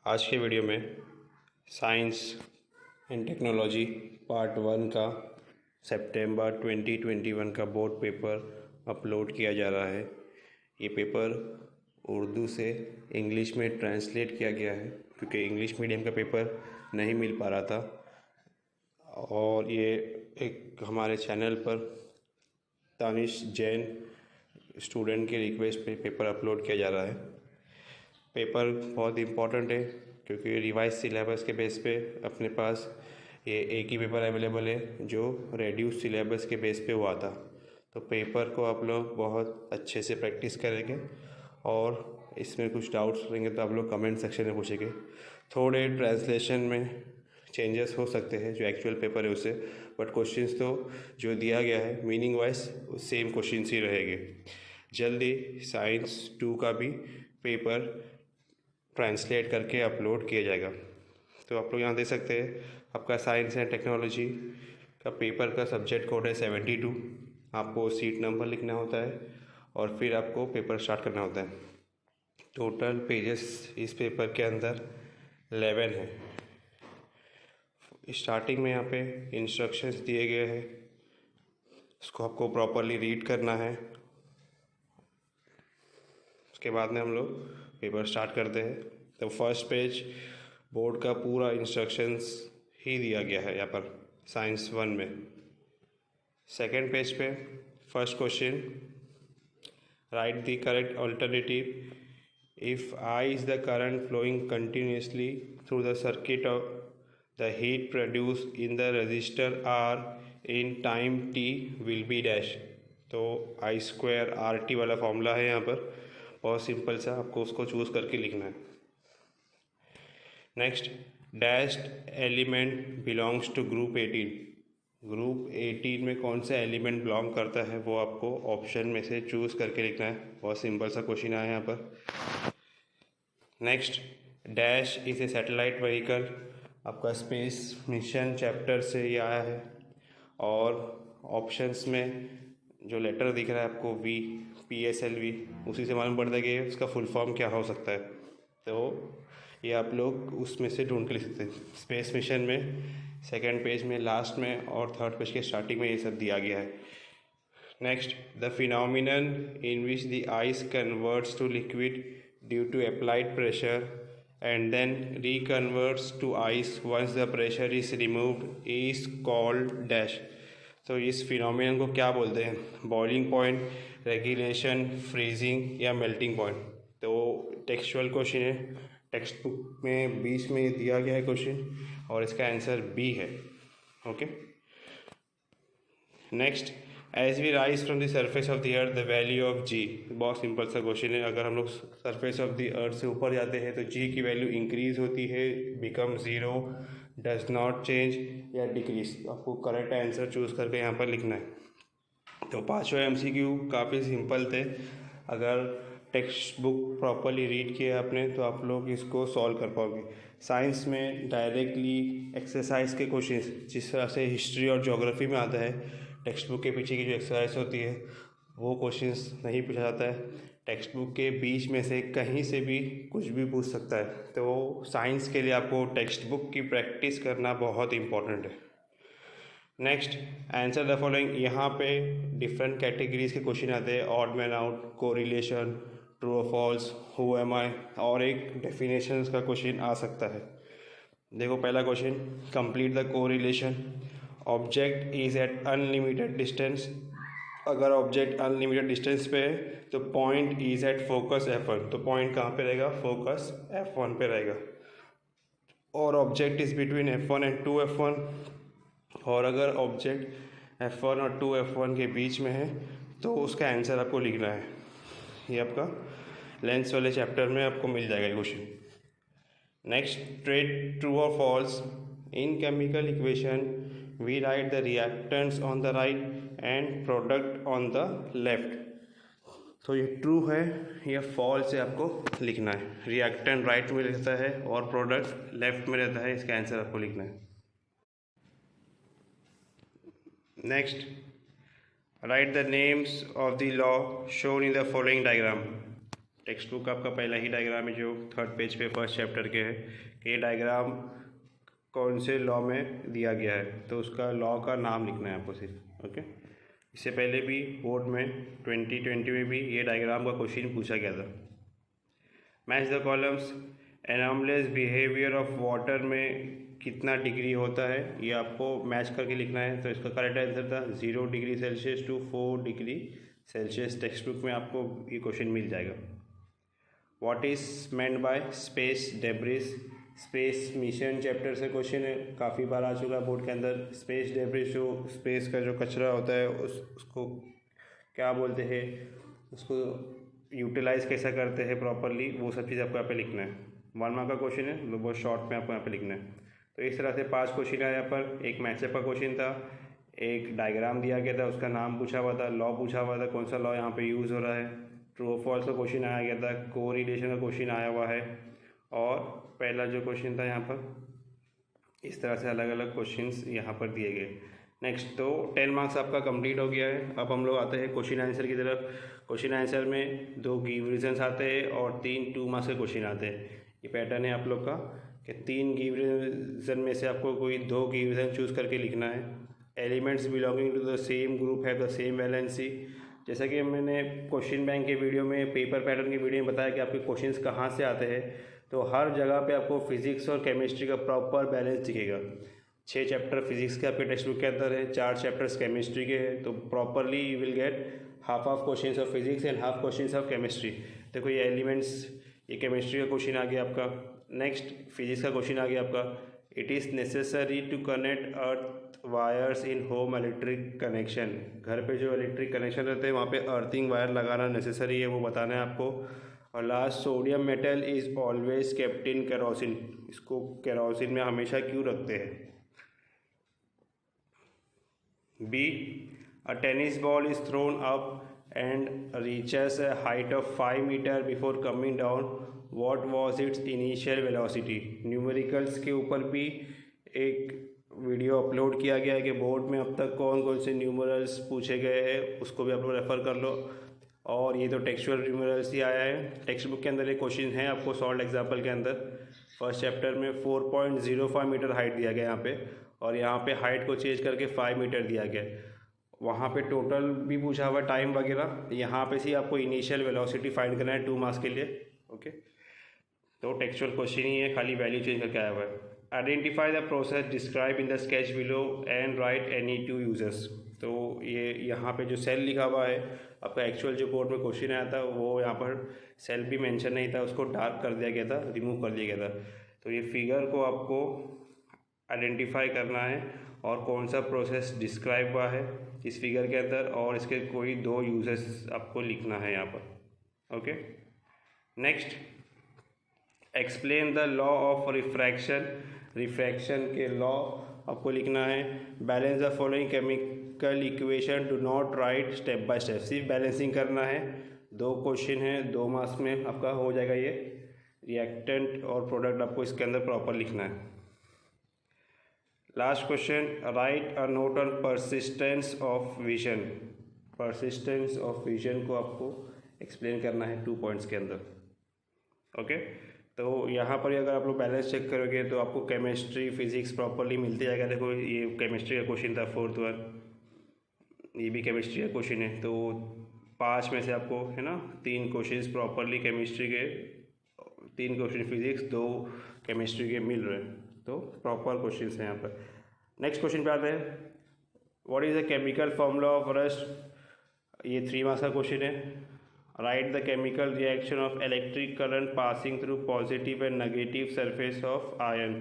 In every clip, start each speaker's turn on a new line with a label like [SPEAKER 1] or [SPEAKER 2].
[SPEAKER 1] आज के वीडियो में साइंस एंड टेक्नोलॉजी पार्ट 1 का सितंबर 2021 का बोर्ड पेपर अपलोड किया जा रहा है। ये पेपर उर्दू से इंग्लिश में ट्रांसलेट किया गया है क्योंकि इंग्लिश मीडियम का पेपर नहीं मिल पा रहा था, और ये एक हमारे चैनल पर तानिश जैन स्टूडेंट के रिक्वेस्ट पे पेपर अपलोड किया जा रहा है। पेपर बहुत इम्पॉर्टेंट है क्योंकि रिवाइज सिलेबस के बेस पे अपने पास ये एक ही पेपर अवेलेबल है जो रेड्यूस सिलेबस के बेस पे हुआ था। तो पेपर को आप लोग बहुत अच्छे से प्रैक्टिस करेंगे और इसमें कुछ डाउट्स रहेंगे तो आप लोग कमेंट सेक्शन में पूछेंगे। थोड़े ट्रांसलेशन में चेंजेस हो सकते हैं जो एक्चुअल पेपर है उससे, बट क्वेश्चंस तो जो दिया गया है मीनिंग वाइज सेम क्वेश्चंस ही रहेंगे। जल्दी साइंस 2 का भी पेपर ट्रांसलेट करके अपलोड किया जाएगा। तो आप लोग यहाँ देख सकते हैं आपका साइंस एंड टेक्नोलॉजी का पेपर का सब्जेक्ट कोड है 72। आपको सीट नंबर लिखना होता है और फिर आपको पेपर स्टार्ट करना होता है। टोटल पेजेस इस पेपर के अंदर 11 है। स्टार्टिंग में यहाँ पे इंस्ट्रक्शंस दिए गए हैं, उसको आपको प्रॉपरली रीड करना है। उसके बाद में हम लोग पेपर स्टार्ट करते हैं। तो फर्स्ट पेज बोर्ड का पूरा इंस्ट्रक्शंस ही दिया गया है यहाँ पर साइंस 1 में। सेकंड पेज पे first question, right the correct alternative if I is the current flowing continuously through the circuit of the heat produced in the resistor R in time t will be dash। तो I² RT वाला formula है यहाँ पर, बहुत simple सा, आपको उसको choose करके लिखना है। Next, dashed element belongs to group 18। Group 18 में कौन सा एलिमेंट बिलोंग करता है वो आपको ऑप्शन में से चूज़ करके लिखना है। बहुत सिंपल सा क्वेश्चन आया यहाँ पर। Next, dash is a satellite vehicle. आपका स्पेस मिशन चैप्टर से ये आया है, और ऑप्शंस में जो लेटर दिख रहा है आपको PSLV, उसी से मालूम पड़ता है कि उसका फुल फॉर्म क्या हो सकता है। तो ये आप लोग उसमें से ढूंढ के लिख सकते हैं। स्पेस मिशन में सेकंड पेज में लास्ट में और थर्ड पेज के स्टार्टिंग में ये सब दिया गया है। Next, the phenomenon in which the ice converts to liquid due to applied pressure and then reconverts to ice once the pressure is removed is called dash। तो इस फिनोमिनन को क्या बोलते हैं? बॉइलिंग पॉइंट, रेगुलेशन, फ्रीजिंग या melting point. तो textual question है, text book में बीच में दिया गया है क्वेश्चन, और इसका आंसर बी है। Okay, next, as we rise from the surface of the earth the value of G. बहुत सिंपल सा क्वेश्चन है। अगर हम लोग सरफेस ऑफ द अर्थ से ऊपर जाते हैं तो जी की वैल्यू इंक्रीज होती है, बिकम 0, डज नॉट चेंज या डिक्रीज। आपको करेक्ट आंसर चूज़ करके यहाँ पर लिखना है। तो 5वें MCQ काफ़ी सिंपल थे। अगर टेक्स्ट बुक प्रॉपरली रीड किया आपने तो आप लोग इसको सॉल्व कर पाओगे। साइंस में डायरेक्टली एक्सरसाइज के क्वेश्चन जिस तरह से हिस्ट्री और ज्योग्राफी में आता है, टेक्स्ट बुक के पीछे की जो एक्सरसाइज होती है वो क्वेश्चंस नहीं पूछा जाता है। टेक्स्ट बुक के बीच में से कहीं से भी कुछ भी पूछ सकता है। तो साइंस के लिए आपको टेक्स्ट बुक की प्रैक्टिस करना बहुत इम्पोर्टेंट है। Next, answer the following. यहाँ पे डिफरेंट कैटेगरीज के क्वेश्चन आते हैं, odd man out, correlation, true और फॉल्स, हु एम आई, और एक डेफिनेशंस का क्वेश्चन आ सकता है। देखो पहला question, complete the correlation. Object is at unlimited distance. अगर ऑब्जेक्ट अनलिमिटेड डिस्टेंस पे है तो point is at focus F1। तो पॉइंट कहाँ पे रहेगा? फोकस F1 पे रहेगा। और object is between F1 and 2F1। और अगर ऑब्जेक्ट F1 और 2F1 के बीच में है तो उसका आंसर आपको लिखना है। ये आपका लेंस वाले चैप्टर में आपको मिल जाएगा क्वेश्चन। नेक्स्ट, ट्रेड ट्रू और false. In chemical equation we write the reactants on the right and product on the left। तो ये ट्रू है या फॉल्स है आपको लिखना है। रिएक्टेंट राइट में रहता है और प्रोडक्ट लेफ्ट में रहता है, इसका आंसर आपको लिखना है। Next, right the names of the law shown in the following diagram. Text book का आपका पहला ही डायग्राम है जो 3rd पेज पे 1st चैप्टर के है कि ये डायग्राम कौन से लॉ में दिया गया है, तो उसका लॉ का नाम लिखना है आपको सिर्फ। ओके, इससे पहले भी बोर्ड में 2020 में भी ये डायग्राम का क्वेश्चन पूछा गया था। Match the columns. Anomalous behaviour of water में कितना डिग्री होता है ये आपको मैच करके लिखना है। तो इसका करेक्ट आंसर था 0 degree Celsius to 4 degree Celsius. Text book में आपको ये क्वेश्चन मिल जाएगा। What is meant by space debris. Space mission chapter से क्वेश्चन है, काफ़ी बार आ चुका है बोर्ड के अंदर। स्पेस डेब्रिस जो स्पेस का जो कचरा होता है उसको क्या बोलते हैं, उसको यूटिलाइज कैसा करते हैं प्रॉपरली, वो सब चीज़ आपको यहाँ पे लिखना है। 1 मार्क का क्वेश्चन है, तो बहुत शॉर्ट में आपको यहाँ पे लिखना है। तो इस तरह से 5 क्वेश्चन है यहाँ पर। एक मैचअप का क्वेश्चन था, एक डायग्राम दिया गया था, उसका नाम पूछा हुआ था, लॉ पूछा हुआ था कौन सा लॉ यहाँ पे यूज़ हो रहा है, ट्रू और फॉल्स का क्वेश्चन आया गया था, कोरिलेशन का क्वेश्चन आया हुआ है, और पहला जो क्वेश्चन था यहाँ पर इस तरह से अलग अलग क्वेश्चंस यहाँ पर दिए गए। नेक्स्ट, तो 10 मार्क्स आपका कंप्लीट हो गया है। अब हम लोग आते हैं क्वेश्चन आंसर की तरफ। क्वेश्चन आंसर में 2 गिव रीजन्स आते हैं और 3 2 मार्क्स के क्वेश्चन आते हैं। ये पैटर्न है आप लोग का कि 3 गिव रीजन में से आपको कोई 2 गिव रीजन चूज़ करके लिखना है। Elements belonging to the same group have the same valency. जैसा कि मैंने क्वेश्चन बैंक के वीडियो में, पेपर पैटर्न के वीडियो में बताया कि आपके क्वेश्चंस कहाँ से आते हैं, तो हर जगह पे आपको फिजिक्स और केमिस्ट्री का प्रॉपर बैलेंस दिखेगा। 6 चैप्टर फिजिक्स के आपके टेक्स्ट बुक के अंदर है, 4 चैप्टर्स केमिस्ट्री के हैं, तो properly you will get half of questions of physics and half questions of chemistry. देखो ये एलिमेंट्स, ये केमिस्ट्री का क्वेश्चन आ गया आपका। नेक्स्ट फिजिक्स का क्वेश्चन आ गया आपका, it is necessary to connect earth wires in home electric connection. घर पे जो इलेक्ट्रिक कनेक्शन रहते हैं वहाँ पे अर्थिंग वायर लगाना नेसेसरी है, वो बताना है आपको। और last, sodium metal is always kept in kerosene. इसको केरोसिन में हमेशा क्यों रखते हैं। B, a tennis ball is thrown up and reaches a height of 5 meters before coming down. What was its initial velocity? Numericals के ऊपर भी एक वीडियो अपलोड किया गया है कि बोर्ड में अब तक कौन कौन से न्यूमरल्स पूछे गए हैं, उसको भी आप लोग रेफ़र कर लो। और ये तो टेक्सचुअल न्यूमरल्स ही आया है। टेक्स्ट बुक के अंदर एक क्वेश्चन है आपको सॉल्व एग्जाम्पल के अंदर, 1st चैप्टर में 4.05 मीटर हाइट दिया गया यहाँ पे, और यहाँ पे हाइट को चेंज करके 5 मीटर दिया गया। वहाँ पे टोटल भी पूछा हुआ टाइम वगैरह, यहाँ पे से आपको इनिशियल वेलोसिटी फाइंड करना है 2 मार्क्स के लिए। ओके, तो टेक्सचुअल क्वेश्चन ही है, खाली वैल्यू चेंज करके आया हुआ है। Identify the process describe in the sketch below and right any 2 users. तो ये यहाँ पे जो सेल लिखा हुआ है, आपका एक्चुअल जो बोर्ड में क्वेश्चन आया था वो यहाँ पर सेल भी मेंशन नहीं था, उसको डार्क कर दिया गया था, रिमूव कर दिया गया था। तो ये फिगर को आपको आइडेंटिफाई करना है और कौन सा प्रोसेस डिस्क्राइब हुआ है इस फिगर के अंदर, और इसके कोई 2 यूजर्स आपको लिखना है यहाँ पर। Okay, next, explain the law of refraction. Refraction के लॉ आपको लिखना है। Balance the following chemical equation, do not right step by step. सिर्फ बैलेंसिंग करना है। 2 क्वेश्चन है, 2 मार्क्स में आपका हो जाएगा ये। रिएक्टेंट और प्रोडक्ट आपको इसके अंदर प्रॉपर लिखना है। Last question, right a note on persistence of vision. Persistence of vision को आपको एक्सप्लेन करना है 2 पॉइंट्स के अंदर। ओके, तो यहाँ पर अगर आप लोग बैलेंस चेक करोगे तो आपको केमिस्ट्री फिजिक्स प्रॉपरली मिलते जाएगा। देखो ये केमिस्ट्री का क्वेश्चन था 4th वन, ये भी केमिस्ट्री का क्वेश्चन है। तो 5 में से आपको है ना 3 क्वेश्चन प्रॉपरली केमिस्ट्री के, 3 क्वेश्चन फिजिक्स, 2 केमिस्ट्री के मिल रहे हैं, तो प्रॉपर क्वेश्चन हैं यहाँ पर। नेक्स्ट क्वेश्चन पे आते हैं, what is the chemical formula of rust. ये 3 मार्क्स का क्वेश्चन है। Right the chemical reaction of electric current passing through positive and negative surface of ion.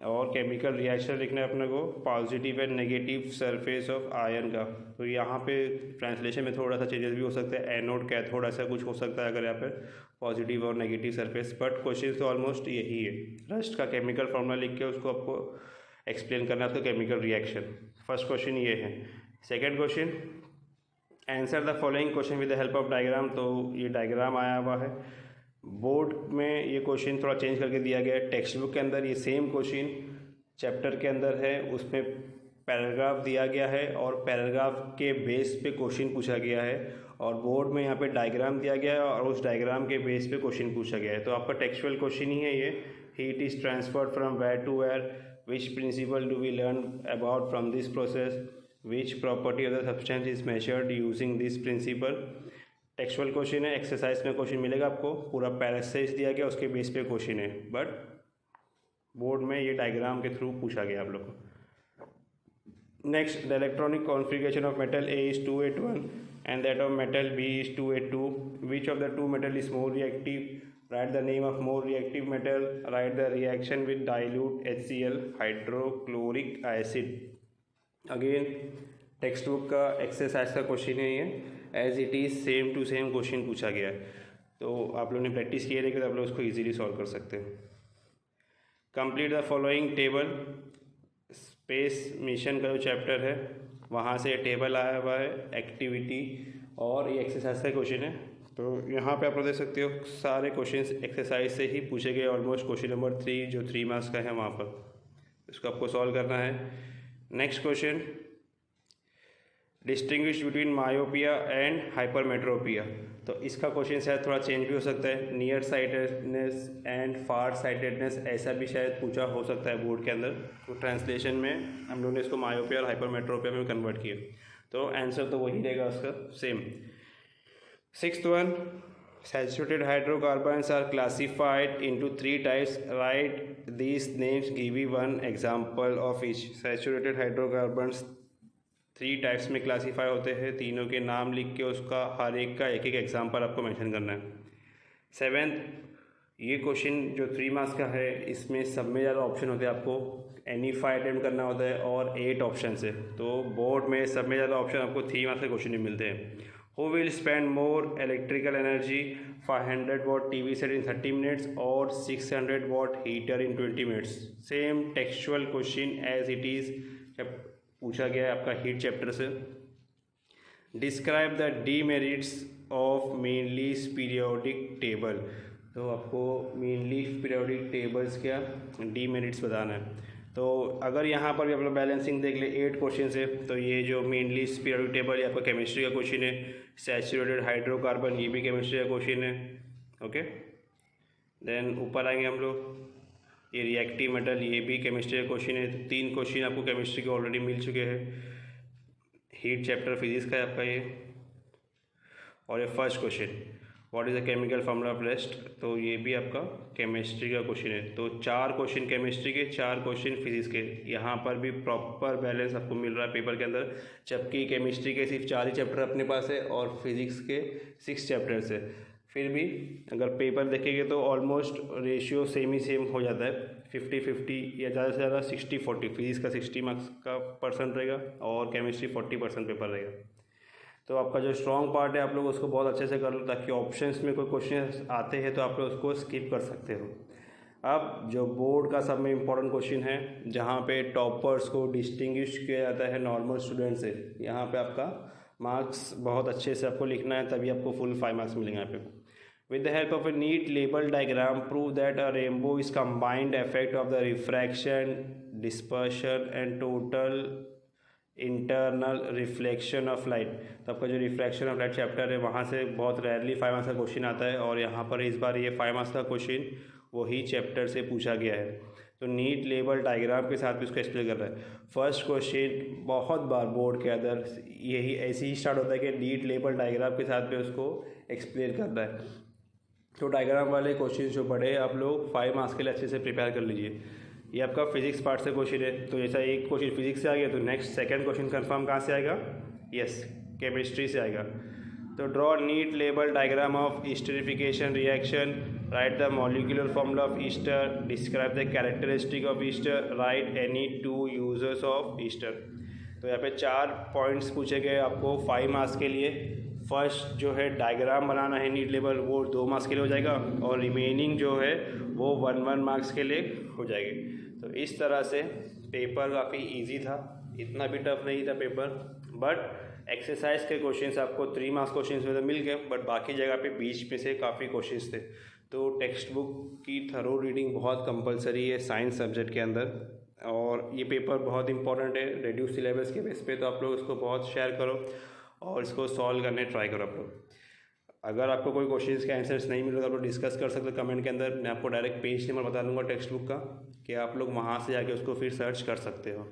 [SPEAKER 1] और केमिकल रिएक्शन लिखना है अपने को positive and negative surface of ion का। तो यहाँ पे ट्रांसलेशन में थोड़ा सा चेंजेस भी हो सकता है, एनोड कैथोड ऐसा कुछ हो सकता है अगर यहाँ पे पॉजिटिव और नेगेटिव सरफेस, बट क्वेश्चन तो ऑलमोस्ट यही है। रस्ट का केमिकल फॉर्मूला लिख के उसको आपको एक्सप्लेन करना है, उसका केमिकल रिएक्शन। फर्स्ट क्वेश्चन ये है। Second question, answer the following question with the help of diagram. तो ये डायग्राम आया हुआ है बोर्ड में, ये क्वेश्चन थोड़ा चेंज करके दिया गया है। टेक्स्ट बुक के अंदर ये सेम क्वेश्चन चैप्टर के अंदर है, उसमें पैराग्राफ दिया गया है और पैराग्राफ के बेस पे क्वेश्चन पूछा गया है, और बोर्ड में यहाँ पे डायग्राम दिया गया है और उस डायग्राम के बेस पे क्वेश्चन पूछा गया है। तो आपका टेक्सचुअल क्वेश्चन ही है ये। Heat is transferred from where to where, which principle do we learn about from this process, which property of the substance is measured using this principle. Textual question है, exercise में question मिलेगा आपको, पूरा पैरासेज दिया गया उसके बेस पे question है, बट बोर्ड में ये डायग्राम के थ्रू पूछा गया आप लोग को। Next, the electronic configuration of metal A is 281 and that of metal B is 282. Which of the two metal is more reactive? Write the name of more reactive metal. Write the reaction with dilute HCl, hydrochloric acid. Again, text book का exercise का question है ये, as it is same to same question पूछा गया है। तो आप लोगों ने प्रैक्टिस किया है कि आप लोग उसको इजीली सॉल्व कर सकते हैं। Complete the following table. Space mission का जो चैप्टर है वहाँ से टेबल आया हुआ है, एक्टिविटी और ये एक्सरसाइज का क्वेश्चन है। तो यहाँ पे आप लोग देख सकते हो सारे क्वेश्चंस एक्सरसाइज से ही पूछे गए। ऑलमोस्ट क्वेश्चन नंबर 3 जो 3 मार्क्स का है वहाँ पर, इसको आपको सॉल्व करना है। Next question, distinguish between myopia and hypermetropia. तो इसका क्वेश्चन शायद थोड़ा चेंज भी हो सकता है, near sightedness and far sightedness, ऐसा भी शायद पूछा हो सकता है बोर्ड के अंदर। तो ट्रांसलेशन में हम लोगों ने इसको मायोपिया और हाइपरमेट्रोपिया में कन्वर्ट किया, तो आंसर तो वही रहेगा उसका same. 6th one, saturated hydrocarbons are classified into 3 types. Write these names, give me one example of each. Saturated hydrocarbons 3 types में क्लासीफाई होते हैं, तीनों के नाम लिख के उसका हर एक का एक एक एग्जाम्पल आपको मेंशन करना है। 7th, ये क्वेश्चन जो 3 मार्क्स का है इसमें सब में ज़्यादा ऑप्शन होते हैं, आपको एनी 5 अटेम्प्ट करना होता है और 8 ऑप्शन है। तो बोर्ड में सब में ज़्यादा ऑप्शन आपको 3 मार्क्स के क्वेश्चन ही मिलते हैं। Who will spend more electrical energy, 500 watt TV set in 30 minutes और 600 watt heater in 20 minutes. Same textual question as it is पूछा गया है आपका हीट चैप्टर से। Describe the demerits of Mendeleev's periodic table. तो आपको Mendeleev's periodic tables क्या demerits बताना है। तो अगर यहाँ पर भी आप लोग बैलेंसिंग देख ले 8 क्वेश्चन है, तो ये जो मेन लीस्ट पीरियोडिक टेबल ये आपका केमिस्ट्री का क्वेश्चन है। सैचुरेटेड हाइड्रोकार्बन ये भी केमिस्ट्री का क्वेश्चन है। ओके, देन ऊपर आएंगे हम लोग, ये रिएक्टिव मेटल ये भी केमिस्ट्री का क्वेश्चन है। तो 3 क्वेश्चन आपको केमिस्ट्री के ऑलरेडी मिल चुके हैं। हीट चैप्टर फिजिक्स का है आपका ये। और ये first question, what is the chemical formula of rest, तो ये भी आपका केमिस्ट्री का क्वेश्चन है। तो 4 क्वेश्चन केमिस्ट्री के, 4 क्वेश्चन फिजिक्स के। यहाँ पर भी प्रॉपर बैलेंस आपको मिल रहा है पेपर के अंदर, जबकि केमिस्ट्री के सिर्फ 4 ही चैप्टर अपने पास है और फिजिक्स के 6 चैप्टर्स है। फिर भी अगर पेपर देखेंगे तो ऑलमोस्ट रेशियो सेम ही सेम हो जाता है, 50-50 या ज़्यादा से ज़्यादा 60-40। फिजिक्स का 60 मार्क्स का परसेंट रहेगा और केमिस्ट्री 40% पेपर रहेगा। तो आपका जो स्ट्रॉन्ग पार्ट है आप लोग उसको बहुत अच्छे से कर लो, ताकि ऑप्शंस में कोई क्वेश्चन आते हैं तो आप लोग उसको स्किप कर सकते हो। अब जो बोर्ड का सब में इम्पोर्टेंट क्वेश्चन है, जहाँ पे टॉपर्स को डिस्टिंग्विश किया जाता है नॉर्मल स्टूडेंट से, यहाँ पे आपका मार्क्स बहुत अच्छे से आपको लिखना है, तभी आपको फुल 5 मार्क्स मिलेंगे यहाँ पे। With the help of a neat label diagram, prove that a rainbow is combined effect of the refraction, dispersion and total internal reflection of light। तो आपका जो रिफ्रैक्शन ऑफ लाइट चैप्टर है वहाँ से बहुत रेयरली 5 मार्क्स का question आता है, और यहाँ पर इस बार ये 5 मार्क्स का क्वेश्चन वही चैप्टर से पूछा गया है। तो नीट लेबल डायग्राम के साथ भी उसको एक्सप्लेन कर रहा है। फर्स्ट क्वेश्चन बहुत बार बोर्ड के अंदर यही ऐसे ही स्टार्ट होता है कि नीट लेबल डायग्राम के साथ भी उसको एक्सप्लेन करना है। तो डायग्राम वाले क्वेश्चन जो पढ़े आप लोग 5 मार्क्स के लिए अच्छे से प्रिपेयर कर लीजिए। ये आपका फिजिक्स पार्ट से क्वेश्चन है, तो जैसा एक क्वेश्चन फिजिक्स से आ गया तो नेक्स्ट सेकंड क्वेश्चन कंफर्म कहाँ से आएगा, यस केमिस्ट्री से आएगा। तो draw NEET label diagram of esterification reaction, right the molecular formula of Easter, describe the characteristic of Easter, right any 2 users of Easter. तो यहाँ पे 4 पॉइंट्स पूछे गए आपको 5 मार्क्स के लिए। फर्स्ट जो है डायग्राम बनाना है नीट लेवल, वो 2 मार्क्स के लिए हो जाएगा, और रिमेनिंग जो है वो 1 मार्क्स के लिए हो जाएगी। तो इस तरह से पेपर काफ़ी इजी था, इतना भी टफ नहीं था पेपर, बट एक्सरसाइज के क्वेश्चंस आपको 3 मार्क्स क्वेश्चंस में तो मिल गए, बट बाकी जगह पे बीच में से काफ़ी क्वेश्चंस थे। तो टेक्स्ट बुक की थरो रीडिंग बहुत कंपलसरी है साइंस सब्जेक्ट के अंदर, और ये पेपर बहुत इंपॉर्टेंट है रिड्यूस सिलेबस के बेस पे, तो आप लोग उसको बहुत शेयर करो। और इसको सॉल्व करने ट्राई करो आप लोग। अगर आपको कोई क्वेश्चन के आंसर्स नहीं मिल रहा तो आप लोग डिस्कस कर सकते हो कमेंट के अंदर। मैं आपको डायरेक्ट पेज नंबर बता दूंगा टेक्स्ट बुक का, कि आप लोग वहाँ से जाके उसको फिर सर्च कर सकते हो।